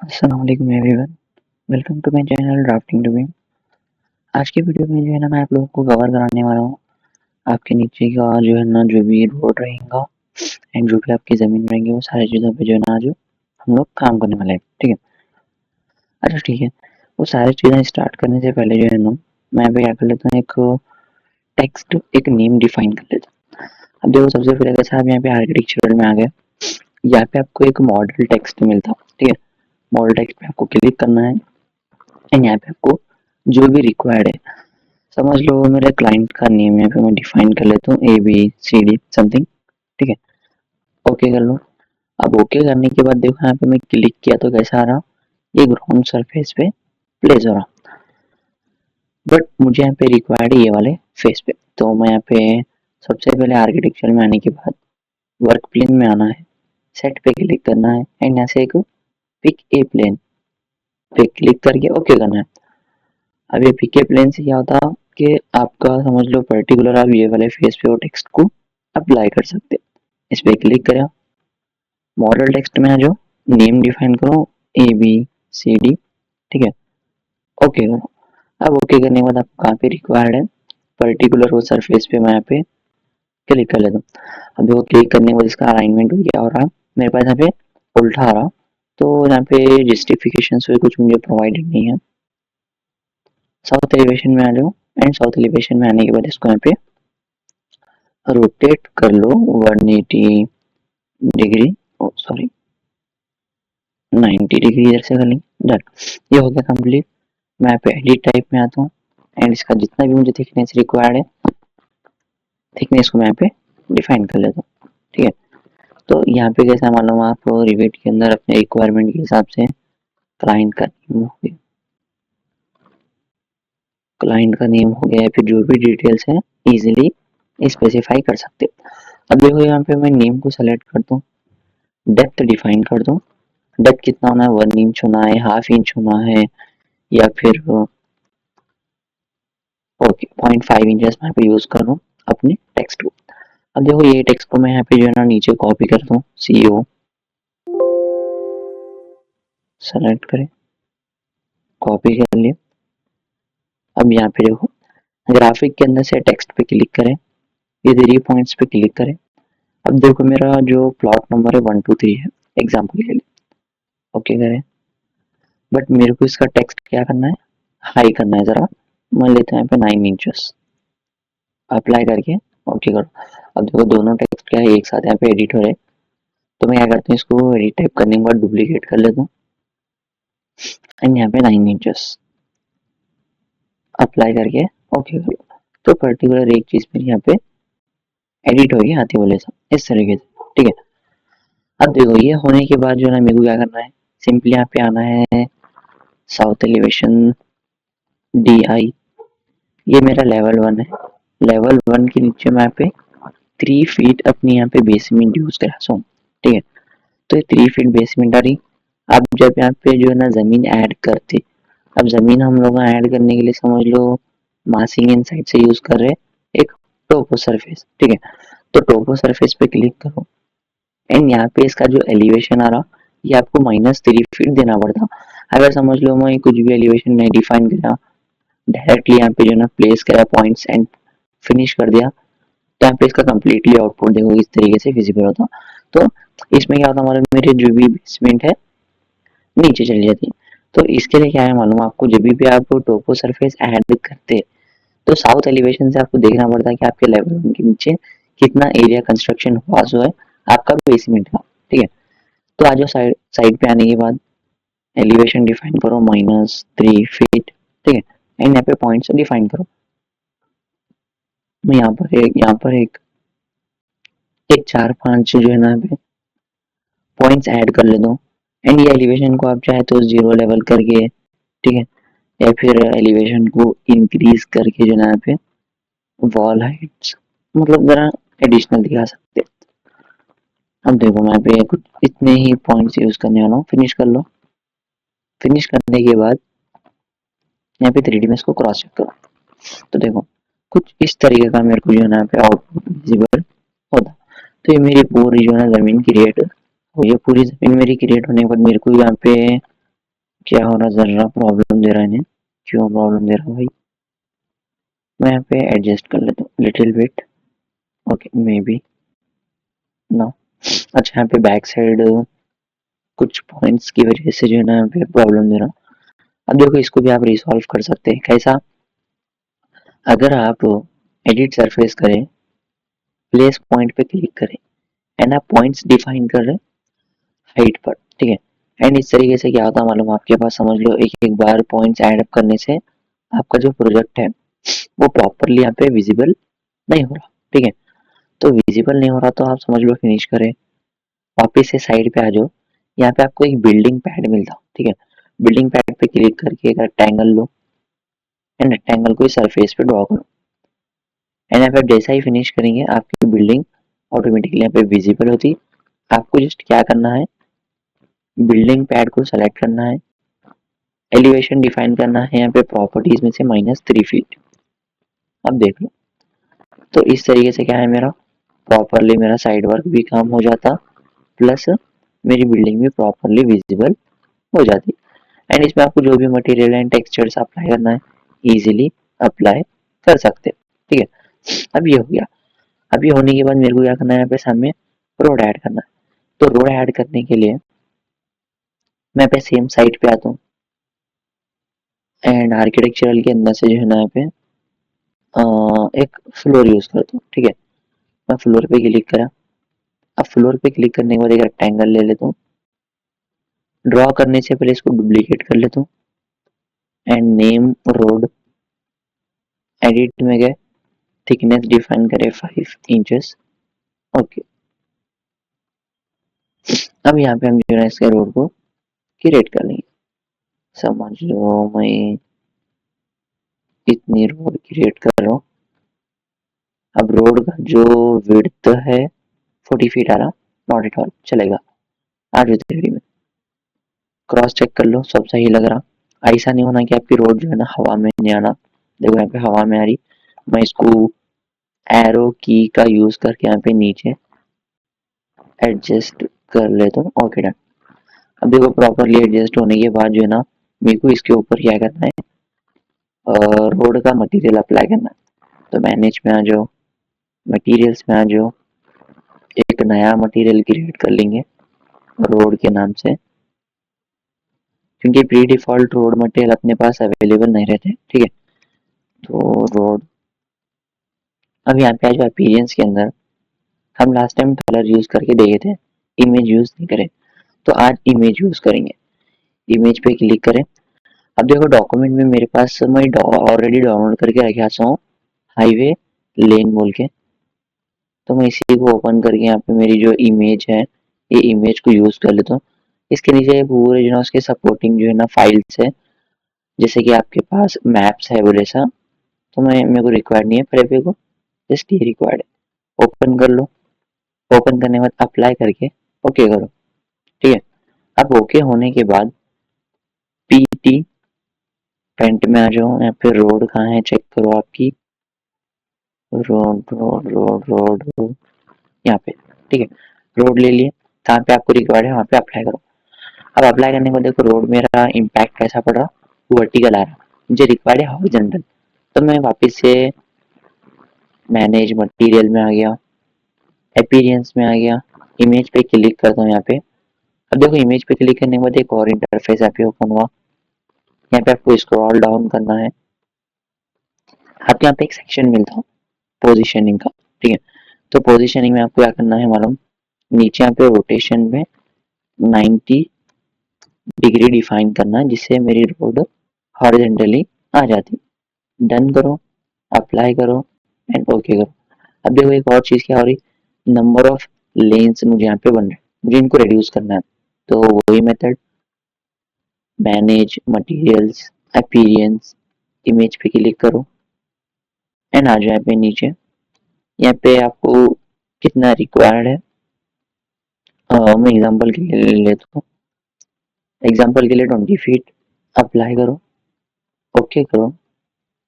अस्सलाम वालेकुम everyone, welcome to my channel drafting to be. आज की वीडियो में जो है ना मैं आप लोगों को कवर कराने वाला हूँ आपके नीचे का जो है ना जो भी रोड रहेगा एंड जो भी आपकी ज़मीन रहेंगी वो सारी चीज़ों पे जो है ना आज हम लोग काम करने वाले हैं। ठीक है, अच्छा ठीक है। वो सारी चीज़ें स्टार्ट करने से पहले जो है ना मैं यहाँ पे क्या कर लेता हूँ, एक टेक्स्ट एक नेम डिफाइन कर लेता हूँ। अब देखो सबसे पहले कैसे आप यहाँ पे आर्किटेक्चरल में आ गए, यहाँ पे आपको एक मॉडल टेक्स्ट मिलता है। ठीक है, मॉडल टेक्स्ट पे आपको क्लिक करना है एंड यहाँ पे आपको जो भी रिक्वायर्ड है, समझ लो मेरे क्लाइंट का नेम यहाँ पे मैं डिफाइन कर लेता हूँ ABCD समथिंग। ठीक है, ओके कर लो। अब ओके करने के बाद देखो यहाँ पे मैं क्लिक किया तो कैसा आ रहा, ये ग्राउंड सरफेस पे प्लेस हो रहा, बट मुझे यहाँ पे रिक्वायर्ड है ये वाले फेस पे। तो मैं यहाँ पे सबसे पहले आर्किटेक्चर में आने के बाद वर्क प्लेन में आना है, सेट पे क्लिक करना है एंड यहाँ से एक पिक ए प्लेन पे क्लिक करके ओके करना है। अब ये पिक ए प्लेन से क्या होता है कि आपका समझ लो पर्टिकुलर आप ये वाले फेस पे वो टेक्स्ट को अप्लाई कर सकते हैं। इस पे क्लिक करें, मॉडल टेक्स्ट में आ जाओ, नेम डिफाइन करो ABCD। ठीक है, ओके करो। अब ओके करने के बाद आपको कहाँ पे रिक्वायर्ड है पर्टिकुलर वो सरफेस पे मैं यहाँ पे क्लिक कर लेता हूँ। अब देखो क्लिक करने के बाद इसका अलाइनमेंट क्या हो रहा है, मेरे पास यहाँ पे उल्टा आ रहा, तो यहाँ पे जस्टिफिकेशन से कुछ मुझे प्रोवाइडेड नहीं है। साउथ एलिवेशन में आ जाओ एंड साउथ एलिवेशन में आने के बाद इसको यहाँ पे रोटेट कर लो 180 डिग्री, सॉरी 90 डिग्री इधर से कर लेंगे, डन। ये हो गया कंप्लीट। मैं यहाँ पे एडिट टाइप में आता हूँ एंड इसका जितना भी मुझे थिकनेस रिक्वायर्ड है थिकनेस को मैं यहाँ पे डिफाइन कर लेता हूँ। ठीक है, तो यहाँ पे कैसा मालूम आप रिवेट के अंदर अपने रिक्वायरमेंट के हिसाब से क्लाइंट का नेम हो गया, क्लाइंट का नेम हो गया या फिर जो भी डिटेल्स है इजीली स्पेसिफाई कर सकते हैं। अब देखो यहाँ पे मैं नेम को सेलेक्ट करता हूँ, डेप्थ डिफाइन कर दूँ, डेप्थ कितना होना है, 1 इंच होना है, हाफ इंच होना है या फिर ओके 0.5 इंचेस मैं पे यूज कर रहा हूँ अपने टेक्स्ट को। अब देखो ये टेक्स्ट को मैं यहाँ पे जो है ना नीचे कॉपी करता हूँ, CO सेलेक्ट करें, कॉपी कर लिया। अब यहाँ पे देखो ग्राफिक के अंदर से टेक्स्ट पे क्लिक करें, ये 3 पॉइंट्स पे क्लिक करें। अब देखो मेरा जो प्लॉट नंबर है 1 2 3 है एग्जाम्पल के लिए, ओके करें। बट मेरे को इसका टेक्स्ट क्या करना है, हाई करना है जरा, मैं लेता हूँ यहाँ पे 9 इंचेस, अप्लाई करके ओके करो। अब देखो दोनों टेक्स्ट क्या है एक साथ यहाँ पे एडिट हो रहे, तो मैं क्या करता हूँ इसको एडिट टाइप करने के बाद डुप्लीकेट कर लेता हूँ एंड यहाँ पे 9 इंचेस अप्लाई करके ओके करो। तो पर्टिकुलर एक चीज मेरी यहाँ पे एडिट हो गई हाथी बोले सब इस तरीके से। ठीक है, अब देखो ये होने के बाद जो है ना मेरे को क्या करना है, सिंपली यहाँ पे आना है साउथ एलिवेशन DI, ये मेरा लेवल 1 है। लेवल 1 के नीचे मैं यहाँ पे 3 फीट अपनी यहाँ पे बेसमेंट यूज करा सो। ठीक है, तो ये 3 फीट बेसमेंट आ रही। अब जब यहाँ पे जो है ना जमीन ऐड करते, अब जमीन हम लोग ऐड करने के लिए समझ लो मासिंग इन साइड से यूज कर रहे एक टोपो सरफेस। ठीक है, तो टोपो सरफेस पे क्लिक करो एंड यहाँ पे इसका जो एलिवेशन आ रहा ये आपको -3 फीट देना पड़ता। अगर समझ लो मैं कुछ भी एलिवेशन नहीं डिफाइन करा, डायरेक्टली यहाँ पे जो ना प्लेस करा पॉइंट्स एंड फिनिश कर दिया, तो यहाँ पे इसका कम्प्लीटली आउटपुट देखो इस तरीके से विजिबल होता। तो इसमें क्या होता हमारे मेरे जो भी बेसमेंट है नीचे चली जाती है। तो इसके लिए क्या है मालूम आपको, जब भी आप टोपो सरफेस ऐड करते हैं तो साउथ एलिवेशन से आपको देखना पड़ता है कि आपके लेवल के नीचे कितना एरिया कंस्ट्रक्शन हुआ जो है आपका बेसमेंट का। ठीक है, तो आज साइड साइड पे आने के बाद एलिवेशन डिफाइन करो -3 फीट। ठीक है, एंड यहाँ पे पॉइंट्स डिफाइन करो। मैं यहाँ पर एक 4 5 जो है ना पे पॉइंट्स ऐड कर लेता हूँ एंड ये एलिवेशन को आप चाहे तो 0 लेवल करके, ठीक है, या फिर एलिवेशन को इंक्रीज करके जो है ना यहाँ पे वॉल हाइट्स मतलब जरा एडिशनल दिखा सकते हैं। अब देखो मैं पे कुछ इतने ही पॉइंट्स यूज करने वाला हूँ, फिनिश कर लो। फिनिश करने के बाद यहाँ पे 3D में इसको क्रॉस चेक करो, तो देखो कुछ इस तरीके का मेरे को जो है ना यहाँ पे आउटपुट विजिबल होता। तो ये मेरी पूरी जो है ना जमीन क्रिएट हो, ये पूरी जमीन मेरी क्रिएट होने के बाद मेरे को यहाँ पे क्या हो रहा, जरा प्रॉब्लम दे रहा है इन्हें। क्यों प्रॉब्लम दे रहा है भाई? मैं यहाँ पे एडजस्ट कर लेता हूँ little bit. Okay may be ना। अच्छा यहाँ पे बैक साइड कुछ पॉइंट्स की वजह से जो है ना यहाँ पे प्रॉब्लम दे रहा हूँ। अब देखो इसको भी आप रिसॉल्व कर सकते हैं। कैसा? अगर आप एडिट सरफेस करें, प्लेस पॉइंट पे क्लिक करें एंड आप पॉइंट्स डिफाइन कर रहे हैं हाइट पर, ठीक है। एंड इस तरीके से क्या होता है मालूम आपके पास, समझ लो एक एक बार पॉइंट्स ऐड अप करने से आपका जो प्रोजेक्ट है वो प्रॉपरली यहाँ पे विजिबल नहीं हो रहा, ठीक है। तो विजिबल नहीं हो रहा तो आप समझ लो फिनिश करें, वापिस से साइड पे आ जाओ। यहाँ पे आपको एक बिल्डिंग पैड मिलता है, ठीक है। बिल्डिंग पैड पे क्लिक करके एक रेक्टेंगल लो एंड रेक्टेंगल को इस सरफेस पे ड्रॉ करो। एंड यहाँ पे जैसा ही फिनिश करेंगे आपकी बिल्डिंग ऑटोमेटिकली यहाँ पे विजिबल होती। आपको जस्ट क्या करना है, बिल्डिंग पैड को सेलेक्ट करना है, एलिवेशन डिफाइन करना है यहाँ पे प्रॉपर्टीज में से -3 फीट। अब देख लो, तो इस तरीके से क्या है, मेरा प्रॉपरली मेरा साइड वर्क भी काम हो जाता, प्लस मेरी बिल्डिंग भी प्रॉपरली विजिबल हो जाती। एंड इसमें आपको जो भी मटेरियल एंड टेक्सचर्स अप्लाई करना है इजीली अप्लाई कर सकते हैं, ठीक है। अब ये हो गया। अब ये होने के बाद मेरे को क्या करना है, यहाँ पे सामने रोड ऐड करना है। तो रोड ऐड करने के लिए मैं पे सेम साइट पे आता हूँ एंड आर्किटेक्चरल के अंदर से जो है ना यहाँ पे एक फ्लोर यूज करता हूँ, ठीक है। मैं फ्लोर पे क्लिक करा। अब फ्लोर पे क्लिक करने के बाद एक रेक्टेंगल ले लेता हूँ। ड्रॉ करने से पहले इसको डुप्लीकेट कर लेता हूँ एंड नेम रोड, एडिट में गए, थिकनेस डिफाइन करे 5 इंचेस। ओके। अब यहाँ पे हम जो है इसके रोड को क्रिएट कर लेंगे। समझ लो मैं इतनी रोड क्रिएट कर रहा हूँ। अब रोड का जो विड्थ है 40 फीट आ रहा, नॉट एट ऑल चलेगा। आ जाओ 3D में, क्रॉस चेक कर लो, सब सही लग रहा। ऐसा नहीं होना कि आपकी रोड जो है ना हवा में नहीं आना। देखो यहाँ पे हवा में आ रही, मैं इसको एरो की का यूज करके यहाँ पे नीचे एडजस्ट कर लेता हूँ। Okay done. अब देखो प्रॉपरली एडजस्ट होने के बाद जो है ना मेरे को इसके ऊपर क्या करना है, रोड का मटेरियल अप्लाई करना है। तो मैनेज में आ जाओ, मटेरियल्स में आ जाओ, एक नया मटेरियल क्रिएट कर लेंगे रोड के नाम से, क्योंकि प्री डिफॉल्ट रोड मटेरियल अपने पास अवेलेबल नहीं रहते, ठीक है। तो रोड, अब यहाँ पे आ जाओ अपीयरेंस के अंदर। हम लास्ट टाइम कलर यूज करके देखे थे, इमेज यूज नहीं करे, तो आज इमेज यूज करेंगे। इमेज पे क्लिक करें। अब देखो डॉक्यूमेंट में मेरे पास मैं ऑलरेडी डाउनलोड करके रखा हूँ हाईवे लेन बोल के। तो मैं इसी को ओपन करके यहाँ पे मेरी जो इमेज है ये इमेज को यूज कर लेता हूँ। इसके नीचे पूरे जो ना उसके सपोर्टिंग जो है ना फाइल्स है, जैसे कि आपके पास मैप्स है बोले सा, तो मैं मेरे को रिक्वायर्ड नहीं है, पर मेरे को जस्ट ये रिक्वायर्ड है। ओपन कर लो। ओपन करने के बाद अप्लाई करके ओके करो, ठीक है। अब ओके होने के बाद पीटी पेंट में आ जाओ। यहाँ पे रोड कहाँ है चेक करो आपकी, road road road road road यहाँ पे, ठीक है। रोड ले लिए, कहाँ पे आपको रिक्वायर्ड है वहाँ पे अप्लाई करो। अब अप्लाई करने के बाद देखो रोड मेरा इम्पैक्ट कैसा पड़ रहा, वर्टिकल आ रहा। मुझे रिक्वायर्ड है हॉरिजॉन्टल, तो मैं वापस से मैनेज मटेरियल में आ गया, अपीयरेंस में आ गया, इमेज पे क्लिक करता हूँ यहाँ पे। अब देखो इमेज पे क्लिक करने के बाद एक और इंटरफेस यहाँ पे ओपन हुआ। यहाँ पे आपको स्क्रॉल डाउन करना है, आपको यहाँ पे एक सेक्शन मिलता है पोजिशनिंग का, ठीक है। तो पोजिशनिंग में आपको क्या करना है मालूम, नीचे यहाँ पे रोटेशन में 90 डिग्री डिफाइन करना है, जिससे मेरी रोड हॉरिजॉन्टली आ जाती। डन करो, अप्लाई करो एंड ओके करो। अब देखो एक और चीज क्या हो रही, नंबर ऑफ लेन्स मुझे यहाँ पे बन रहे, मुझे इनको रिड्यूस करना है। तो वही method, manage materials, appearance, image पे क्लिक करो एंड आ जाए पे नीचे। यहाँ पे आपको कितना रिक्वायर्ड है, मैं एग्जांपल के लिए ले लेता हूँ। एग्जांपल के लिए 20 फीट, अप्लाई करो, ओके करो।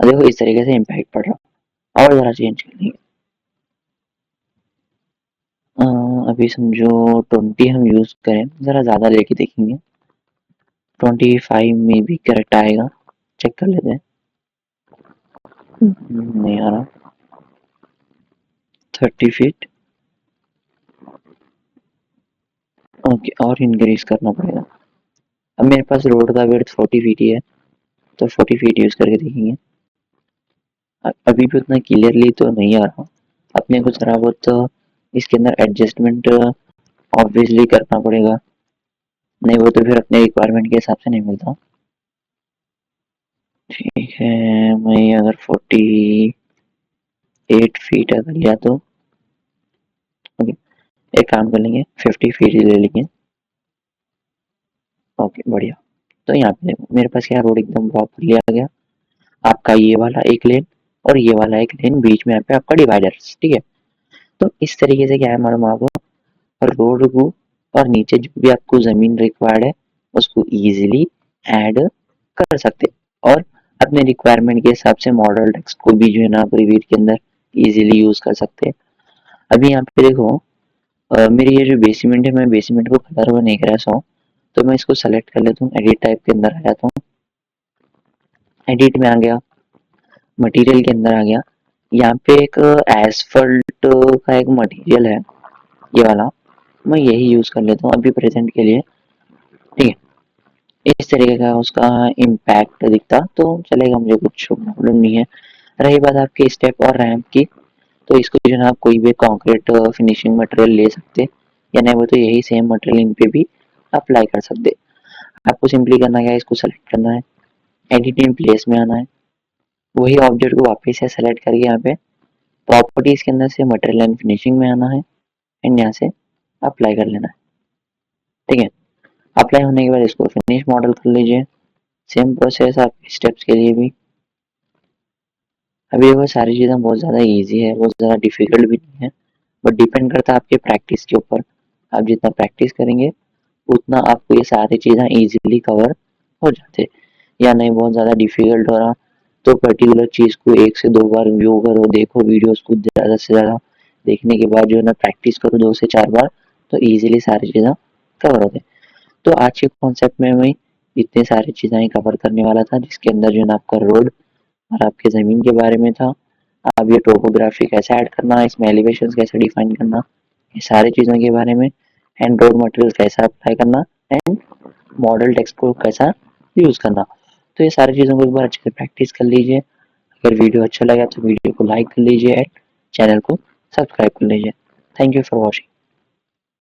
अब देखो इस तरीके से इम्पैक्ट पड़ रहा, और ज़रा चेंज कर लेंगे। अ, अभी समझो 20 हम यूज़ करें, ज़रा ज़्यादा लेके देखेंगे। 25 में भी करेक्ट आएगा, चेक कर लेते हैं। नहीं आ रहा। 30 फीट, ओके, और इंक्रीज करना पड़ेगा। अब मेरे पास रोड का विड्थ 40 फीट ही है, तो 40 फीट यूज करके देखेंगे। अभी भी उतना क्लियरली तो नहीं आ रहा, अपने को जरा बहुत तो इसके अंदर एडजस्टमेंट ऑब्वियसली करना पड़ेगा, नहीं वो तो फिर अपने रिक्वायरमेंट के हिसाब से नहीं मिलता। ठीक है, मैं अगर 48 फीट अगर लिया तो ओके, एक काम कर लेंगे 50 फीट ही ले लेंगे। ओके बढ़िया। तो यहाँ पे देखो मेरे पास क्या रोड एकदम प्रॉपरली आ गया, आपका ये वाला एक लेन और ये वाला एक लेन, बीच में यहाँ पे आपका डिवाइडर, ठीक है। तो इस तरीके से क्या है मालूम आपको, रोड को और नीचे जो भी आपको जमीन रिक्वायर्ड है उसको इजीली ऐड कर सकते, और अपने रिक्वायरमेंट के हिसाब से मॉडल टेक्स्ट को भी जो है ना प्रीव्यू के अंदर इजीली यूज कर सकते हैं। अभी यहाँ पे देखो मेरी ये जो बेसमेंट है, मैं बेसमेंट को कलर वो नहीं करा सो, तो मैं इसको सेलेक्ट कर लेता हूँ, एडिट टाइप के अंदर आ जाता हूँ, एडिट में आ गया, मटेरियल के अंदर आ गया। यहाँ पे एक एसफल्ट का एक मटेरियल है, ये वाला मैं यही यूज कर लेता हूँ अभी प्रेजेंट के लिए, ठीक है। इस तरीके का उसका इम्पैक्ट दिखता तो चलेगा, मुझे कुछ प्रॉब्लम नहीं है। रही बात आपके स्टेप और रैंप की, तो इसको जो है आप कोई भी कंक्रीट फिनिशिंग मटेरियल ले सकते, या नहीं वो तो यही सेम मटेरियल इन पे भी अप्लाई कर सकते। आपको सिंपली करना क्या है, इसको सेलेक्ट करना है, एडिट इन प्लेस में आना है, वही ऑब्जेक्ट को वापस से सेलेक्ट करके यहाँ पे प्रॉपर्टीज के अंदर से मटेरियल एंड फिनिशिंग में आना है, एंड यहाँ से अप्लाई कर लेना है, ठीक है। अप्लाई होने के बाद इसको फिनिश मॉडल कर लीजिए, सेम प्रोसेस आप स्टेप्स के लिए भी। अभी वो सारी चीज़ें बहुत ज़्यादा इजी है, बहुत ज़्यादा डिफिकल्ट भी नहीं है, बट डिपेंड करता है आपके प्रैक्टिस के ऊपर। आप जितना प्रैक्टिस करेंगे उतना आपको ये सारी चीज़ें इजीली कवर हो जाते, या नहीं बहुत ज़्यादा डिफिकल्ट हो रहा तो पर्टिकुलर चीज़ को 1 से 2 बार व्यू करो, देखो वीडियोस को ज़्यादा से ज़्यादा, देखने के बाद जो है ना प्रैक्टिस करो 2 से 4 बार, तो इजीली सारी चीज़ें कवर होते। तो आज के कॉन्सेप्ट में मैं इतनी सारी चीज़ें कवर करने वाला था, जिसके अंदर जो है ना आपका रोड और आपके ज़मीन के बारे में था। अब ये टोपोग्राफी कैसे ऐड करना, इसमें एलिवेशन कैसे डिफाइन करना, ये सारी चीज़ों के बारे में, एंड रोड मटेरियल कैसा अप्लाई करना, एंड मॉडल टेक्स्ट को कैसा यूज़ करना। तो ये सारी चीज़ों को एक बार अच्छे से प्रैक्टिस कर लीजिए। अगर वीडियो अच्छा लगा तो वीडियो को लाइक कर लीजिए एंड चैनल को सब्सक्राइब कर लीजिए। Thank you for watching.